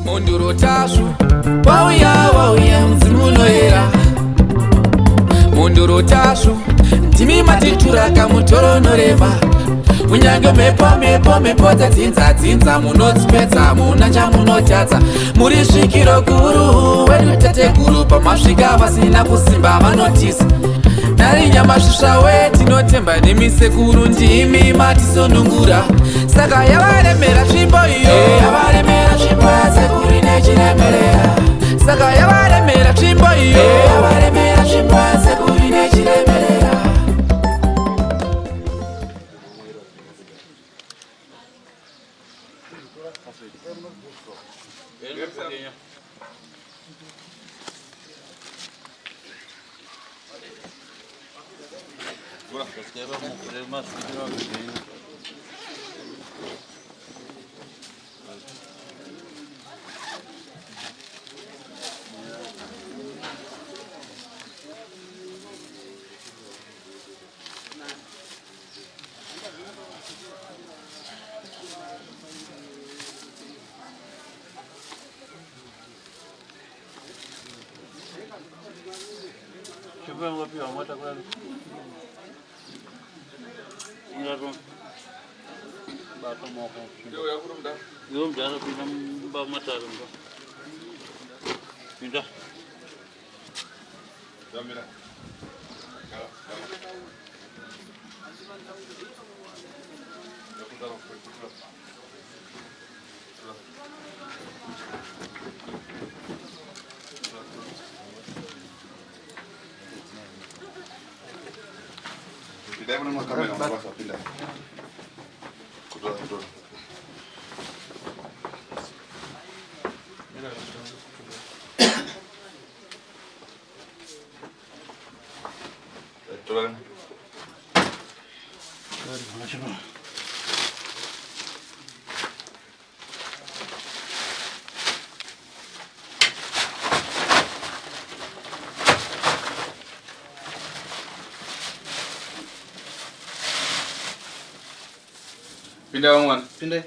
Munduro tashu Vauya mzimu unoera Munduro tashu Ndimi matitura kamutoro norema Munyange mepo dzinza munotspedza muna chamunotadza muri svikiro guru wedu tete guru pamasvika vasina kusimba vanotisa nari nyamasvisva wetinotemba nemisekuru ndimi matisonungura saka yavaremera tsvimbo iyo yavaremera tsvimbo yasekuri nechiremerera saka yavaremera tsvimbo iyo yavaremera tsvimbo yasekuri nechiremerera Pindah Wan. Pindah.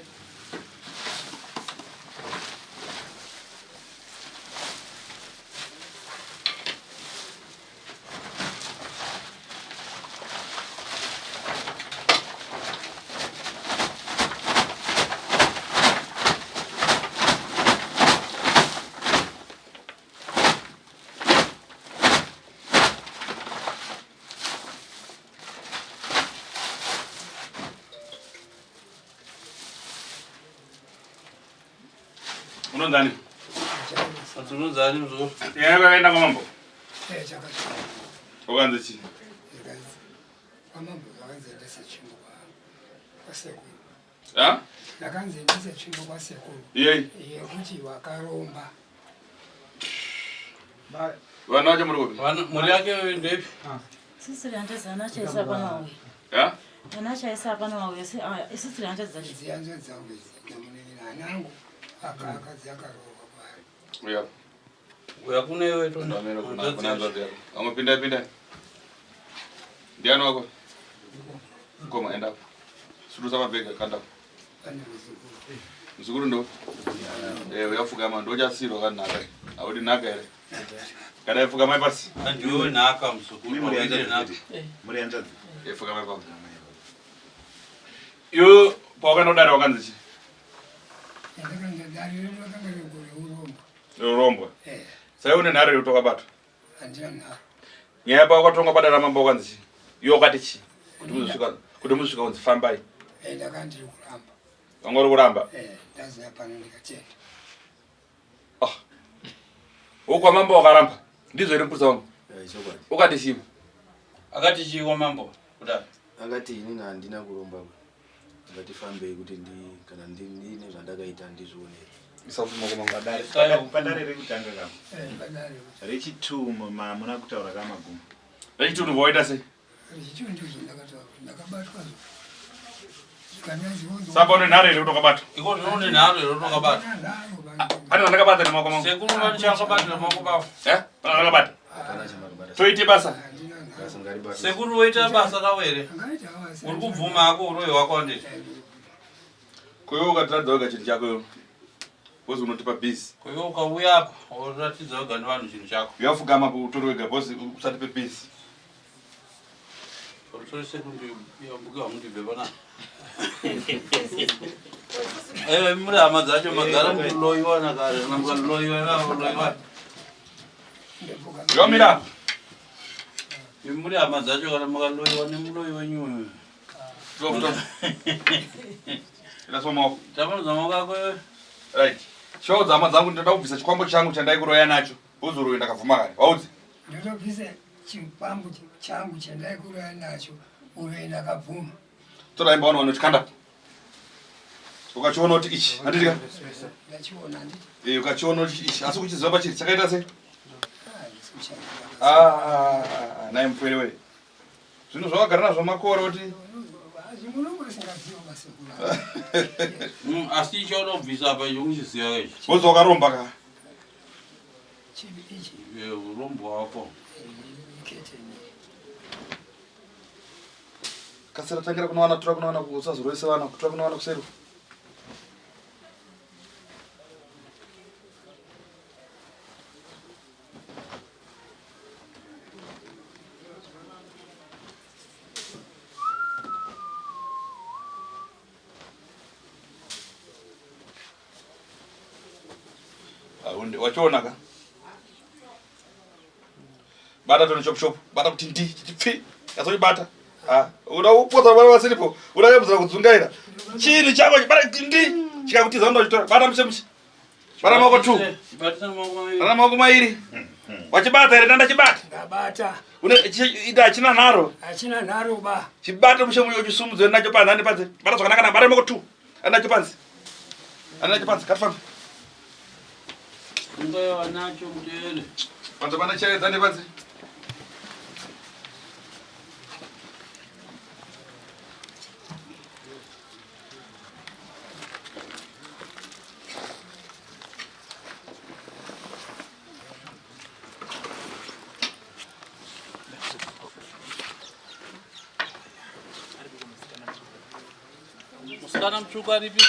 Unondani? Unondani mzuri. Yeye kaenda kwa mambo. Chaka. Uganze chi. Kwa mambo uganze ndese chimbo kwa seku. Ah? Nakanze ndese chimbo kwa seku. Yeye kuti wakaromba. Ba wanaje muri muri yake ndepi? Sisi ndazana chaisa panawe. Ah? Anachaisa panawe sisi ndazana zianze zangu zikamuni nanangu. Akazi akaroba bwana. Oya. Oya kune wewe tu ndamera kuna ndoto yako. Amapinda. Ndiano wako. Koma enda. Suru sama bega kanda. Mzukuru ndo. Uyafuka mando jasiro kana naga. Awudi naga ere. Kada yafuka mai basi. Ndio naka msukuru. Muri anja. Yafuka mai basi. Yo poka ndo dara wakanzi. Urombo. Sasa une nare utoka batu. Anjana. Nyaba kwatonga badala mambo kwanzi. Yo katichi. Kuti musika unzi fambai. Ndakandiri kuramba. Ngoro kuramba. Ndazi yapano ndikachenda. Ukwa mambo wakaramba. Ndizo iri mpusa wangu. Chokwadi. Ukati shima. Akati chiwa mambo. Kuda. Akati inini andina kuromba. Ngati fambe kuti ndi kana ndine zvandakaita ndizvone. Isafuma koma ngadari. Pandare rekutanga kama. Pandare. Rechitumo muna kutaura kama gumu. Rechitumo voida sei? Rechitumo ndizvo ndakabatwa. Kanyazi wonzo. Sapa une nare kutoka batu. Iko none nare kutoka batu. Ani ndakabata nemako mangu. Sekuru vanchanga batu nemako bawo. Pana bata. Toite basa. Sekuru woita basa kawere. Uri kubvuma ako uroyi wako ndeti. Koyo ukatadza chiri chako. bosi unotipa busy. Kwa hiyo ukauya hapa, uratidza ugani vanhu chinhu chako. Uyafugama utoro wega bosi usatipe busy. Utori sekundi yambuka mundibve pana. Muri hama dzacho magara muloyiwa nakare, muloyiwa naloyiwa. Yomira. Muri hama dzacho kana mukaloyiwa nemuloyi wenyuyo. Stop. Ila somo. Tamanodza makako. Right. Show dzama dzangu ndoda kubvisa chikwambo changu chandaikuroya nacho. Uzuru ndakavhuma kare. Waudzi? ndinobvisa chikwambo changu chandaikuroya nacho uroyi ndakavhuma. Tora imba wano chikanda. Ukachiona kuti ichi handika? Ndachiona handiti. Ukachiona kuti ichi asi kuchiziva pachiri chakaita sei? Naye mupwere we. Zvino zvawagara nazvo makore kuti asi icho unobvisa apa icho uchiziva ichi. bozi wakaromba ka? Urombo wako. Kasira tangira kunowana tura kunowana kusazoroese vana kutura kunowana kuseri. Wachiona ka? Bata tono chop chop, bata kuti ndi chipfi. Yazoibata. Uda upodza vana vasiripo. Uda yemuzira kudzungaira. Chini chako chibata ndi chikakutiza undochitora. Bata mshemushi. Bata mako 2. Bata mako mairi. Wachibata ere ndanda chibata? Ndabata. Ida achina nharo. Achina nharo ba. Chibata mshemushi uchisumudze nacho panzi handi panzi. Bata zvakanaka na bata mako 2. Anacho panzi. Anacho panzi katfamba. Ngoyo anacho mtele. Panzi pana cheredza ndi panzi. Musikana mutsvuku aripi?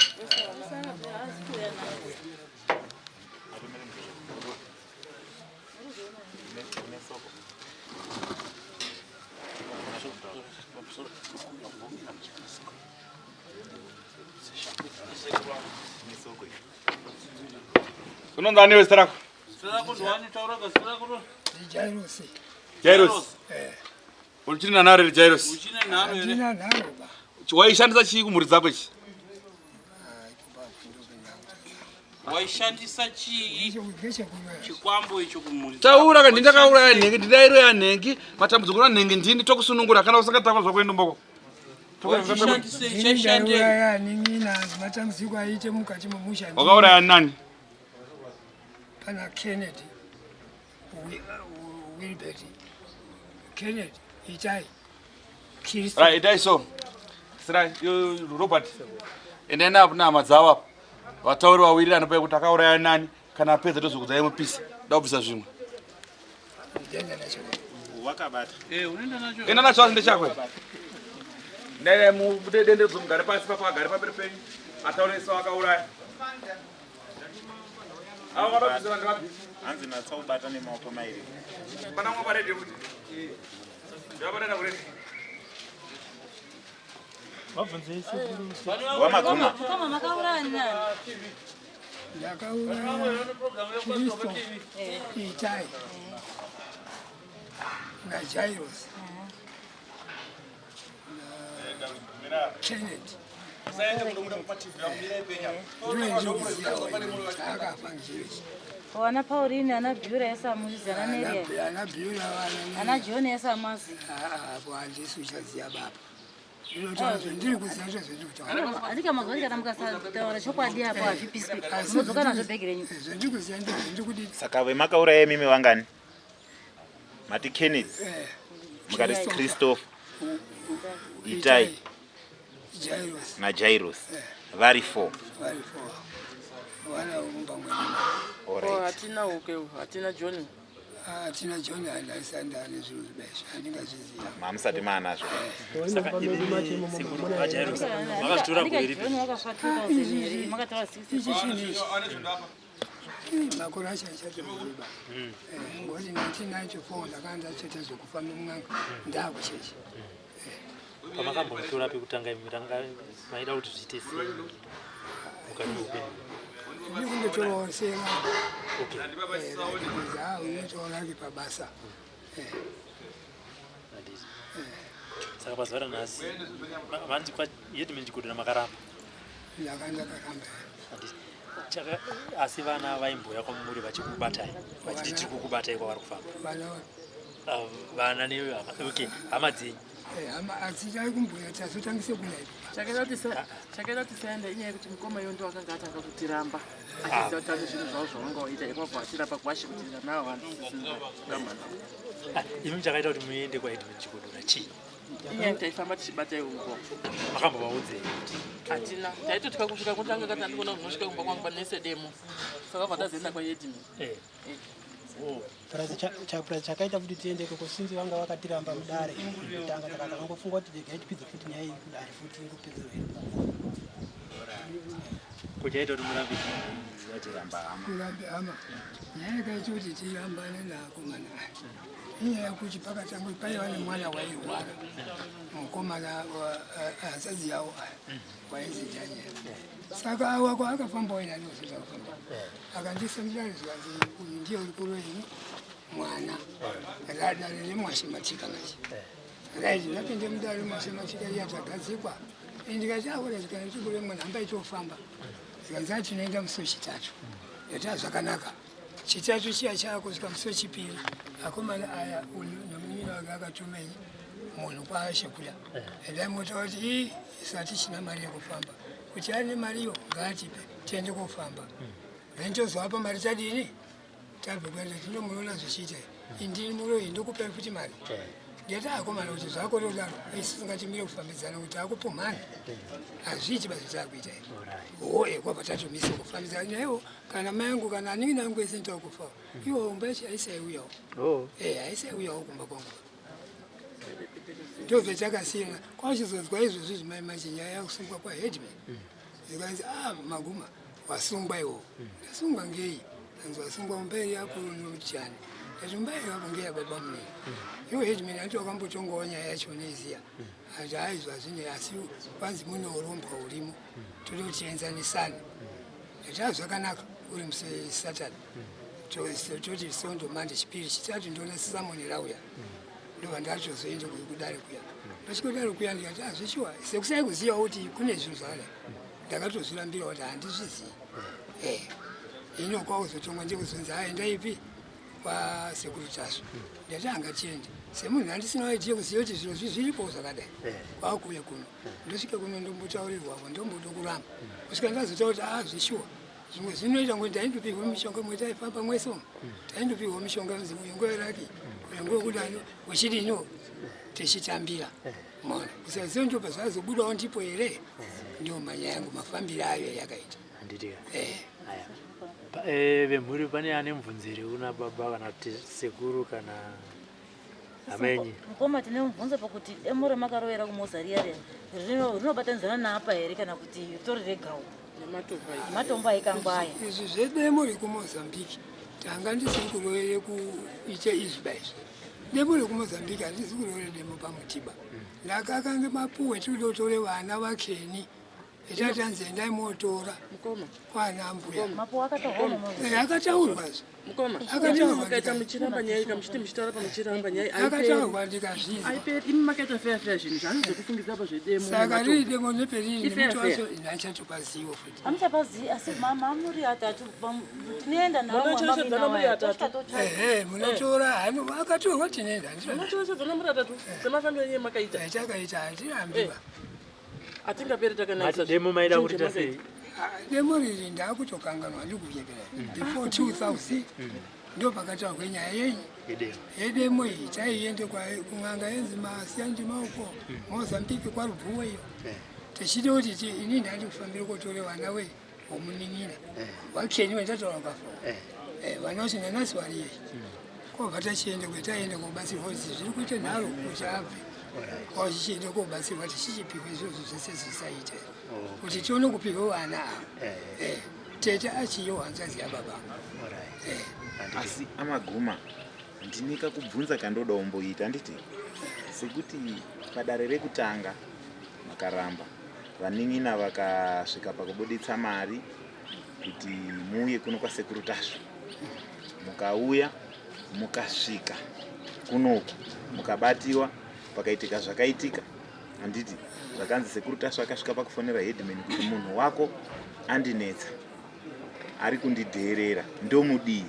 Unonzi ani we zita rako? Zita rako ndiwani taura ka zita rako? Jairos. Jairos. Uchine nharo ere Jairos? Uchine nharo ere? Ndina nharo ba. Waishandisa chii kumhuri dzako ichi? Waishandisa chii? Chikwambo icho kumhuri. Taura ka ndindakauraya nhengi, ndidairoya nhengi, matambudziko na nhengi ndini tokusunungura kana usakatakwazva zvakuenda mboko. Waishandisa ichashande. Ndauraya ningina matambudziko aite mukati momusha. Wakauraya nani? Pana Kennedy. Wilbert. Kennedy. Itai. Right, itai so. Sira Robert. Endena apo na madzava apo. Vatauri wawiri anopa kuti akauraya nani kana apedza tozokudzai mupisi. Ndabvisa zvimwe. Ndenda nacho. Wakabata. Unoenda nacho. Enda nacho asi ndechakwe. Nene mudende dzomugare pasi papa agare pamberi penyu. Atauresa wakauraya. Awa vakabvisa vanhu Hanzi natsaubata nemaoko mairi. pana mwa parede kuti. Ndabarenda kuredi. Wabvunzise Wamaguma. Kama makauraya nani? Ndakauraya Kristo. Itai. Na Jairos. Kennedy. Wana Pauline ana Biura esa muzi ana Neria. Ana Biura wana. Ana John esa mazi. Bwanje suchazia baba. Ndiri kuziya zvekuti. Andika mazori kana mukasa taura chokwadi apo azvipisi. Muzoka nazvo bhegi renyu. Ndiri kuziya ndiri kuti saka vemakauraya mimi wangani? Mati Kennedy. Mukati Christopher. Itai. Jairos. Na Jairos. Vari 4. Wana umba mwana. Alright. Hatina uke, hatina John. tina John Alexander nezvibesha andingazviziva. Mamusati maanazvo. Saka ivi Sekuru makatora kuiripi? Makore acho achatoreba. Ngoti 1994 ndakanza chete zvokufamba mumwango ndakucheche. Pamakambotora pekutanga maida kuti zviite sei mukati meupenyu? Ndiri kundotorawo sema. Unotoona ke pabasa. Saka pazuva ranhasi vanzi Headman Chigodora makaramba. Ndakanza karamba. Asi vana vaimbouya kwamuri vachikubatai vachiti tiri kukubatai kwavari kufamba vana newe hama dzenyu adzidai kumbuya tazotangise kunaipa chakaita tisaenda inyaya yekuti mukoma iyo ndo akanga atanga kutiramba achiziva kuti ane zvinhu zvavo zvavanga waita ipapo achirapa kwashi kuti navo vanhu imi chakaita kuti muende kwaHeadman Chigodora chii? inyaya taifamba tichibata iuko makambovaudzei? hatina taitotika kusvika kutanga kati andikona kunosvika kumba kwangu panese demo saka bva tazoenda kwaHeadman. Chakaita kuti tiende koko sinzi vanga vakatiramba mudare kutanga takangofunga kuti gaitipidza futi nyaya iyi kudare futi ingopedzerwa kuchaita kuti murambe kurambe hama nyaya yakaita kuti tirambane naakomana inyaya yekuti pakatangu paiva nemwana wairwara mukomana hanzvadzi yavo wainzi Daniel. Saka awako akafamba waina ndozota kufamba akandisa mudare zvikanzi uyu ndiye uri kuroyi mwana radare remwashematika machi raiti ndapinde mudare remwashematika iya zvagadzikwa ndikati aora zvikana chikure mwana hambai tofamba zvikanzi atinoenda muso chitatu yata zvakanaka chitatu chiya chako svika muso chipiri akomana aya nomunini wake akatumei munhu kwaashe kuya ndaimutaura kuti isati china mari yekufamba kuti ane mariyo ngaatipe tiende kofamba ventozoapa mari tadini tabve kuenda tinomuona zvichiita indini muroyi ndokupai futi mari ndiyati akomana kuti zvako todaro isisingatimire kufambidzana kuti akupumhana hazviiti basi taakuita oye kwabva tatomise kufambidzana naiwo kana mai angu kana aningi nangu ese ntakufa iwo umbachi aisaiuyawo aisaiuyawo kumba kwangu ndobve takasiyana kwachizonzwa izvozvi zvimai machi nyaya yakusungwa kwaHeadman zikanzi maguma wasungwa iwo ndasungwa ngei anzi wasungwa mumberi apo nochani ndati mumberi apo ngeya baba munini iwo Headman ati wakambotongawo nyaya yacho neiziya ati aizwa zvine asi kwanzi mune urombwa urimo tode kutienzanisana ndati zvakanaka uri musatani toti sondo mande chipiri chitatu ndona Samoni Rauya ndova ndatozoenda kudare kuya ndachikudare kuya ndikati zvichiwa sekusai kuziva kuti kune zvinhu zvakadai ndakatozvirambira kuti handizvizii ino kwakuzotongwa ndikuzonzi endaipi kwasekuru taso ndati angatiende semunhu handisina waitiye kuziva kuti zviro zviripo zvakadai kwakuuya kuno ndosvika kuno ndombotaurirwako ndomboda kuramba kusvika ndazotaura kuti zvishuwa zvimwe zvinoita ngoti taindopihwa mishonga mwe taifamba mwesomo taindopihwa mishonga nzi uyu ngoeraki uyu ngokudano wechidino tichitambira mona kusaziva ndopa zvazobudawo ndipo here ndio manya yangu mafambiro ayo yakaita handitika vemhuri pane ane mubvunzire una baba kana kuti sekuru kana hamenyi mukoma tine mubvunzo pakuti demo remakarowera kumozaria rinobatanzana naapa here kana kuti tori regawo matombo aikangwaya izvi zvedemo rekumozambiki tanga ndisiri kurovere kuite izvibaizvi demo rekumozambiki handisi kurovere demo pamutiba ndakakange mapuwe tidotore vana vakeni etatanzi endai motora kwana mbuya akataurwazvo akaita muchiramba nyaya kamuchiti muchitaura pamuchiramba nyaya akataurwa ndikazviza imi makaita feya zvinhu zvanhu zvekufungisa pazvedemo saka riri demo neperiri nemuti wacho inachatopazivo futi amuchapazivi asi mamuri atatu tinoenda naomuri atatu munotora hano akatorwa tinoenda munotorachadzana muri atatu semafambiro enye makaita takaita hatirambiwa atingaperi takanata demo maida kuita sei demo riri ndakutokanganwa ndikuyepera before 2000 ndo pakataurwa nyaya yenyu yedemo iyi taiende kun'anga yenzimasiya ndimaoko mozambiki kwarubvuwe iyo tichide kuti ini ndandi kufambire kotore vana we womunin'ina wakeni wendataura kwafa vana vacho nanasi vari yeyi kobva tachiende kobatsirwa kuti zviri kuita nharo kuti abve kwachichiende kobatsirwa tichichipihwa izvozvo zvese zvisaite kuti tione kupiwa vana ava tete achiyo hanzvadzi yababa. Asi amaguma ndinika kubvunza kandoda umboita nditi sekuti padare rekutanga makaramba vaning'ina vakasvika pakubuditsa mari kuti muuye kuno kwasekuru Tasvo, mukauya mukasvika kunoku mukabatiwa pakaitika zvakaitika handiti zvakanzi sekuru Tasvo akasvika pakufonera Headman kuti munhu wako andinetsa ari kundidheerera ndomudii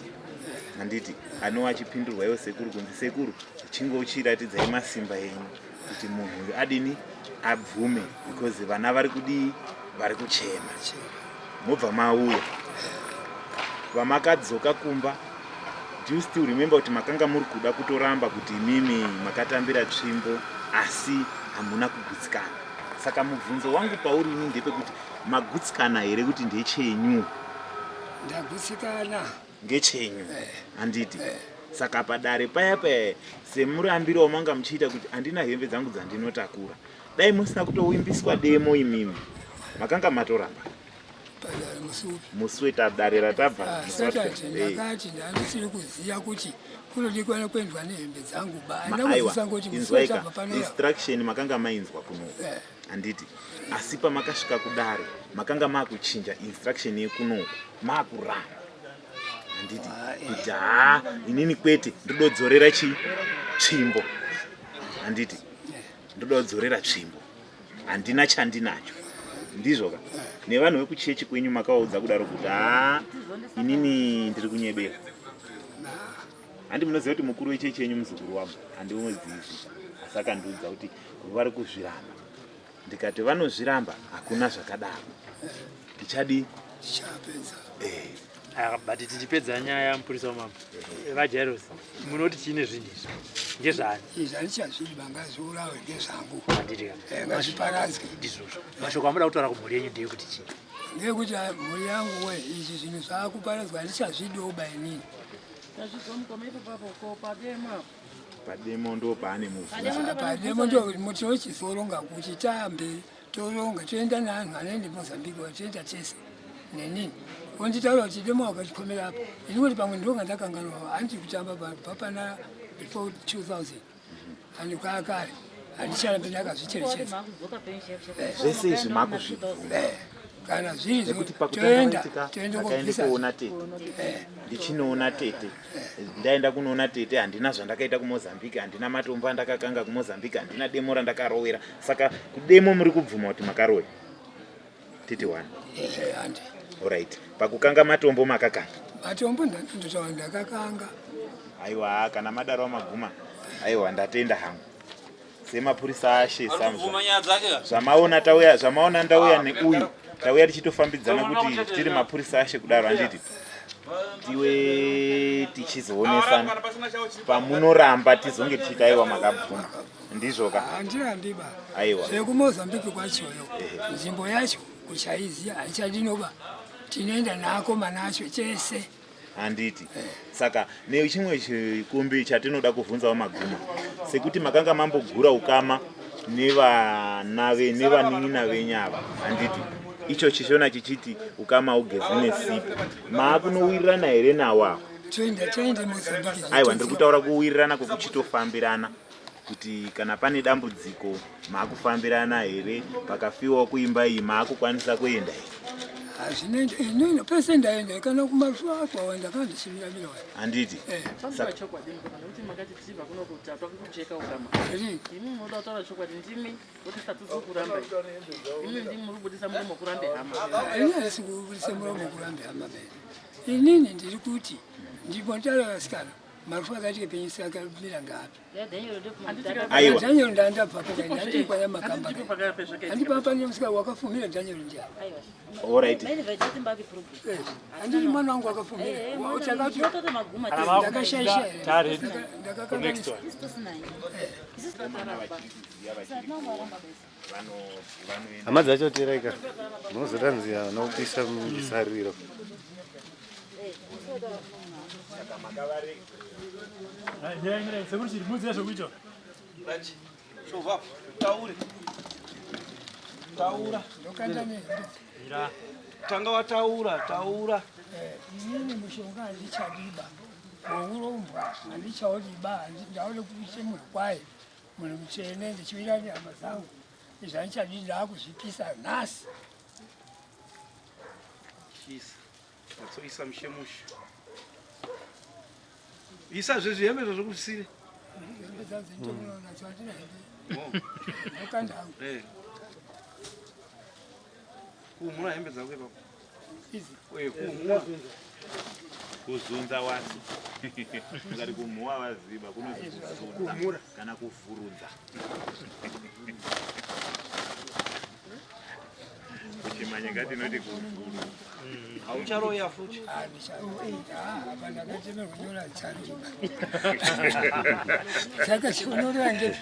handiti anova achipindurwa iwo sekuru kunzi sekuru chingochiratidzai masimba enyu kuti munhu adini abvume because vana vari kudii vari kuchema. Mobva mauya vamakadzoka kumba, do you still remember kuti makanga muri kuda kutoramba kuti mimi makatambira tsvimbo asi hamuna kugutsikana? Saka mubvunzo wangu pauri ini ndepekuti magutsikana here kuti ndechenyu? Ndagutsikana ngechenyu handiti. Saka padare paya paya semurambiro wamanga muchiita kuti handina hembe dzangu dzandinotakura, dai musina kutowimbiswa demo imimi makanga matoramba musi wetadare ratabva. Ndakati ndandisiri kuziva kuti kunodikwana kuendwa nehembe dzangu inzwaika instruction makanga mainzwa kuno handiti, asi pamakasvika kudare makanga makuchinja instruction yekuno makuramba handiti kuti inini kwete ndododzorera tsvimbo handiti ndododzorera tsvimbo handina chandinacho ndizvoka. Nevanhu vekuchechi kwenyu makaudza kudaro kuti inini ndiri kunyebera handi munoziva kuti mukuru wechechi yenyu muzukuru wangu handimudzizi, asi akandiudza kuti vari kuzviramba. Ndikati vanozviramba hakuna zvakadaro tichadi but tichipedza nyaya mupurisa wamama vajairosi munoti chine zvinhu izvi ngezvani? Izvi handichazvidi vangaziurawe ngezvangu handitika ngazviparadzwe ndizvozvo. Mashoko amuda kutaura kumhuri yenyu ndeyekuti chii? Ngekuti mhuri yangu we izvi zvinhu zvaakuparadzwa handichazvidiwo bainini. Pademo ndo paane pademo ndo tinochizoronga kuti tambe toronga toenda neanhu anoende Mozambique toenda tese nenini onditaura kuti demo wakachikomera apa ini kuti pamwe ndonga ndakanganwa handi kutamba papana before 2000 andikakare handicharambe ndakazvicherechedza zvese izvi makuzvibvuma kana zviri nekuti pakutanga akaende kuona tete ndichinoona tete ndaenda kunoona tete handina zvandakaita kuMozambique, handina matombo andakakanga kuMozambique, handina demo randakarowera. Saka kudemo muri kubvuma kuti makaroya tete wani handi alright. Pakukanga matombo makakanga matombo ndotaura ndakakanga. Aiwa kana madaro maguma aiwa ndatenda hangu semapurisa ashe zvamaona tauya zvamaona ndauya neuyu tauya tichitofambidzana kuti tiri mapurisa ashe kudaro handiti tiwe tichizoonesana pamunoramba tizonge tichitaiwa makabvuma ndizvoka handirambiba. aiwa sekuMozambique kwachoyo nzvimbo yacho kuchaiziya haichadinoba tinoenda naakomana acho chese handiti. Saka nechimwe chikumbi chatinoda kubvunzawo maguma sekuti makanga mambogura ukama nevaning'ina venyava handiti icho chishona chichiti ukama ugezi nesipo maakunowirirana here nawo toenda Mozambique. aiwa ndiri kutaura kuwirirana kwekuchitofambirana kuti kana pane dambudziko maakufambirana here, pakafiwa kuimba iyi maakukwanisa kuenda here? Azvinenge inini pese ndaenda kana kumazuva akwa ndakandishimira handiti saka chokwadi kana kuti makati tiba kuno kutatwa kucheka ukama ini munoda kutaura chokwadi ndimi kuti satuzo kuramba ini ndimi muri kubudisa muromo kurambe hama ini sikubudisa muromo kurambe hama bene inini ndiri kuti ndipo ndarasikana marufa akati penyisa akamira ngapi aiwa Daniel ndandabva pakaenda ndikwa yamakamba andipapa nemusika wakafumira Daniel ndiya alright andiri mwana wangu wakafumira utakati ndakashaisha next one hama dzacho tireka munozotanziya nokupisa musariro saka makavari Ndiye sekuri chiri mudzi yazvokuita. Right. Shova. Tauri. Taura. Ndokandane. Ira. Tanga wataura. Inini mushonga handichadiba. Wouromba handichaodiba ndaode kuise murwayi. Munhu mutsvene ndichiwira nyama dzangu. Izvi handichadi ndaakuzvipisa nhasi. Chisa. Watsoisa mushemushe. Isa zvezvi hembe zvokusire. Hembe dzangu dzinotomuona dzandina hembe. Ndokandangu. Kumura hembe dzako ipapo. Izi. Kumura. Kuzunza wasi. Ngati kumuwa waziba kumura kana kuvhurudza. Kuchimanya ngati noti kuvhurudza. Aucharoya futi. Apa ndakatemerwa nyora chandiba. Saka chiunoranga.